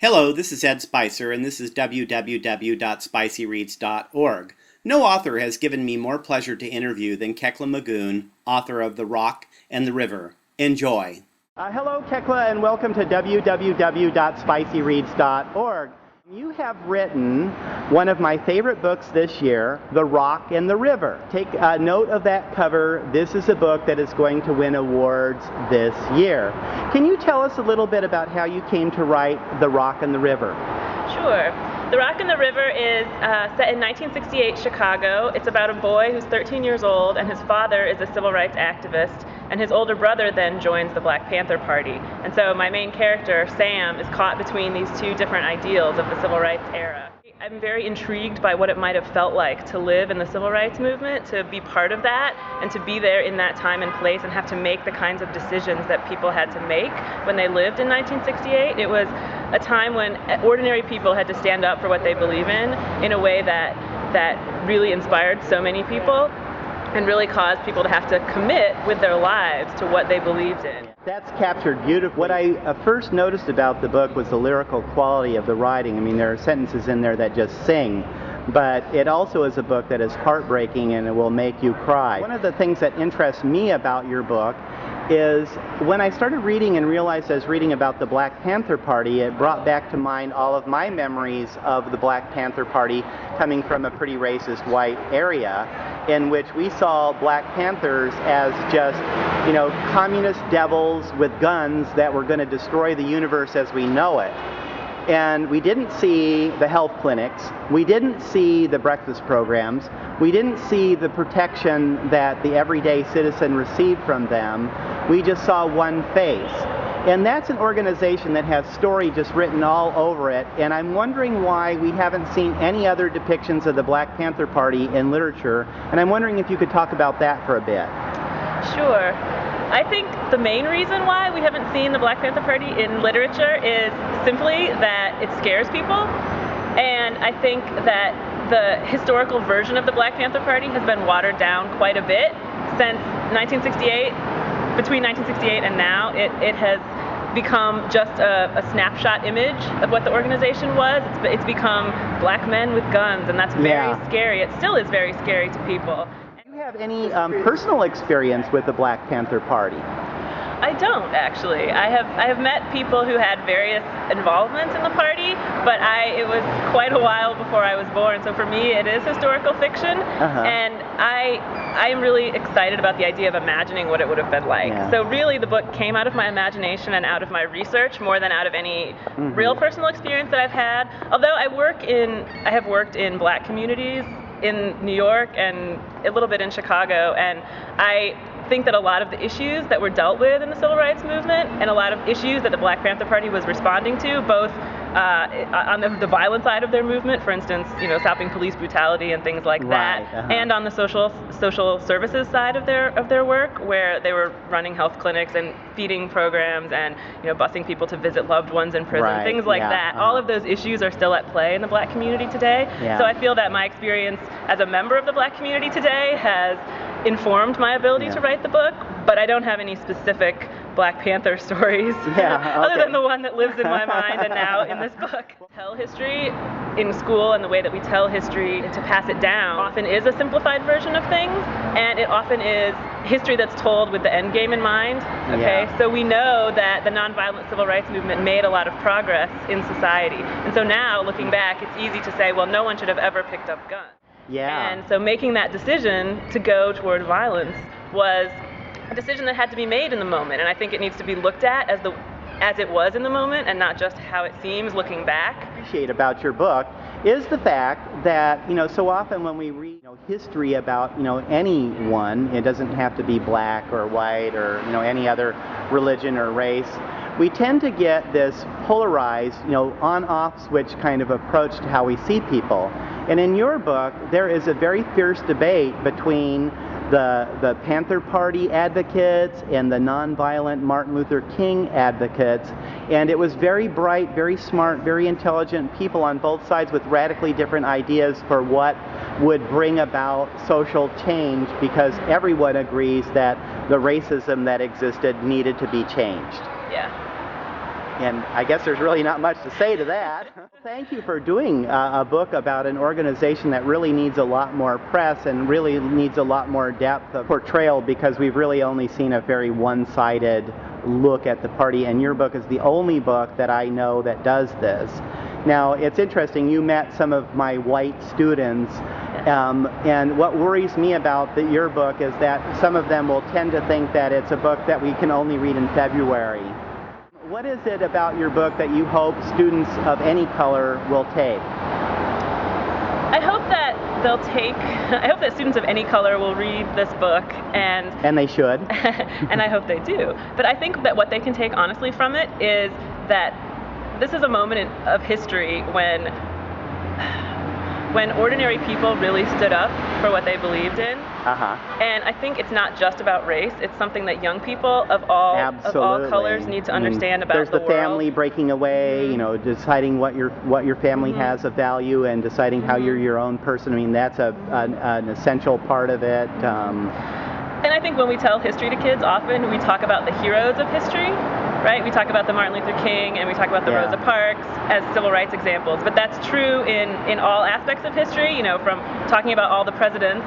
Hello, this is Ed Spicer, and this is www.spicyreads.org. No author has given me more pleasure to interview than Kekla Magoon, author of The Rock and the River. Enjoy. Hello, Kekla, and welcome to www.spicyreads.org. You have written one of my favorite books this year, The Rock and the River. Take note of that cover. This is a book that is going to win awards this year. Can you tell us a little bit about how you came to write The Rock and the River? Sure. The Rock and the River is set in 1968 Chicago. It's about a boy who's 13 years old, and his father is a civil rights activist, and his older brother then joins the Black Panther Party. And so my main character, Sam, is caught between these two different ideals of the civil rights era. I'm very intrigued by what it might have felt like to live in the civil rights movement, to be part of that, and to be there in that time and place and have to make the kinds of decisions that people had to make when they lived in 1968. It was a time when ordinary people had to stand up for what they believe in a way that really inspired so many people and really caused people to have to commit with their lives to what they believed in. That's captured beautifully. What I first noticed about the book was the lyrical quality of the writing. I mean, there are sentences in there that just sing, but it also is a book that is heartbreaking and it will make you cry. One of the things that interests me about your book is when I started reading and realized I was reading about the Black Panther Party, it brought back to mind all of my memories of the Black Panther Party coming from a pretty racist white area in which we saw Black Panthers as just, communist devils with guns that were going to destroy the universe as we know it. And we didn't see the health clinics, we didn't see the breakfast programs, we didn't see the protection that the everyday citizen received from them. We just saw one face. And that's an organization that has story just written all over it, and I'm wondering why we haven't seen any other depictions of the Black Panther Party in literature, and I'm wondering if you could talk about that for a bit. Sure. I think the main reason why we haven't seen the Black Panther Party in literature is simply that it scares people, and I think that the historical version of the Black Panther Party has been watered down quite a bit since 1968. Between 1968 and now, it has become just a snapshot image of what the organization was. It's become black men with guns, and that's very scary. It still is very scary to people. Do you have any personal experience with the Black Panther Party? I don't, actually. I have met people who had various involvements in the party, but it was quite a while before I was born, so for me it is historical fiction, and I am really excited about the idea of imagining what it would have been like. So really the book came out of my imagination and out of my research more than out of any real personal experience that I've had. Although I have worked in black communities in New York and a little bit in Chicago, and I think that a lot of the issues that were dealt with in the civil rights movement and a lot of issues that the Black Panther Party was responding to, both on the violent side of their movement, for instance, stopping police brutality and things like that, and on the social services side of their work, where they were running health clinics and feeding programs and busing people to visit loved ones in prison, things like that. All of those issues are still at play in the black community today. So I feel that my experience as a member of the black community today has informed my ability to write the book, but I don't have any specific Black Panther stories other than the one that lives in my mind and now in this book. Tell history in school, and the way that we tell history to pass it down often is a simplified version of things, and it often is history that's told with the end game in mind. So we know that the nonviolent civil rights movement made a lot of progress in society, and so now looking back, it's easy to say, well, no one should have ever picked up guns. And so making that decision to go toward violence was a decision that had to be made in the moment, and I think it needs to be looked at as it was in the moment and not just how it seems looking back. What I appreciate about your book is the fact that, so often when we read history about, anyone, it doesn't have to be black or white or, any other religion or race, we tend to get this polarized, on-off switch kind of approach to how we see people. And in your book, there is a very fierce debate between the Panther Party advocates and the nonviolent Martin Luther King advocates, and it was very bright, very smart, very intelligent people on both sides with radically different ideas for what would bring about social change, because everyone agrees that the racism that existed needed to be changed. And I guess there's really not much to say to that. Thank you for doing a book about an organization that really needs a lot more press and really needs a lot more depth of portrayal, because we've really only seen a very one-sided look at the party, and your book is the only book that I know that does this. Now, it's interesting, you met some of my white students, and what worries me about your book is that some of them will tend to think that it's a book that we can only read in February. What is it about your book that you hope students of any color will take? I hope that I hope that students of any color will read this book, and they should. and I hope they do. But I think that what they can take honestly from it is that this is a moment of history when ordinary people really stood up for what they believed in. And I think it's not just about race. It's something that young people of all colors need to understand about the world. There's the family breaking away, Mm-hmm. you know, deciding what your family Mm-hmm. has of value, and deciding how you're your own person. I mean, that's an essential part of it. And I think when we tell history to kids, often we talk about the heroes of history, right? We talk about the Martin Luther King and we talk about the Rosa Parks as civil rights examples. But that's true in all aspects of history, you know, from talking about all the presidents,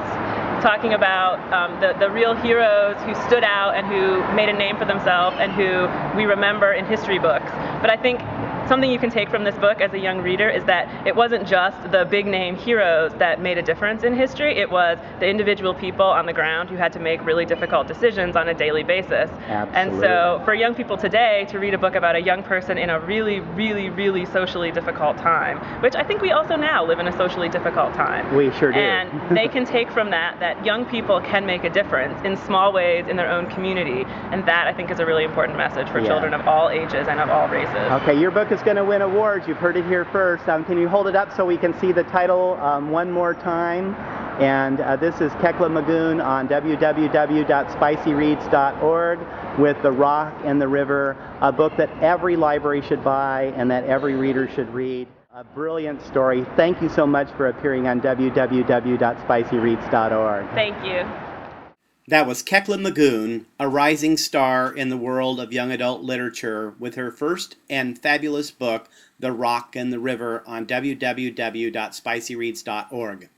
talking about the real heroes who stood out and who made a name for themselves and who we remember in history books. But I think something you can take from this book as a young reader is that it wasn't just the big name heroes that made a difference in history. It was the individual people on the ground who had to make really difficult decisions on a daily basis. Absolutely. And so for young people today to read a book about a young person in a really, really, really socially difficult time, which I think we also now live in a socially difficult time. We sure do. And they can take from that young people can make a difference in small ways in their own community. And that, I think, is a really important message for children of all ages and of all races. Okay, your book is going to win awards. You've heard it here first. Can you hold it up so we can see the title one more time? And this is Kekla Magoon on www.spicyreads.org with The Rock and the River, a book that every library should buy and that every reader should read. A brilliant story. Thank you so much for appearing on www.spicyreads.org. Thank you. That was Kekla Magoon, a rising star in the world of young adult literature, with her first and fabulous book, The Rock and the River, on www.spicyreads.org.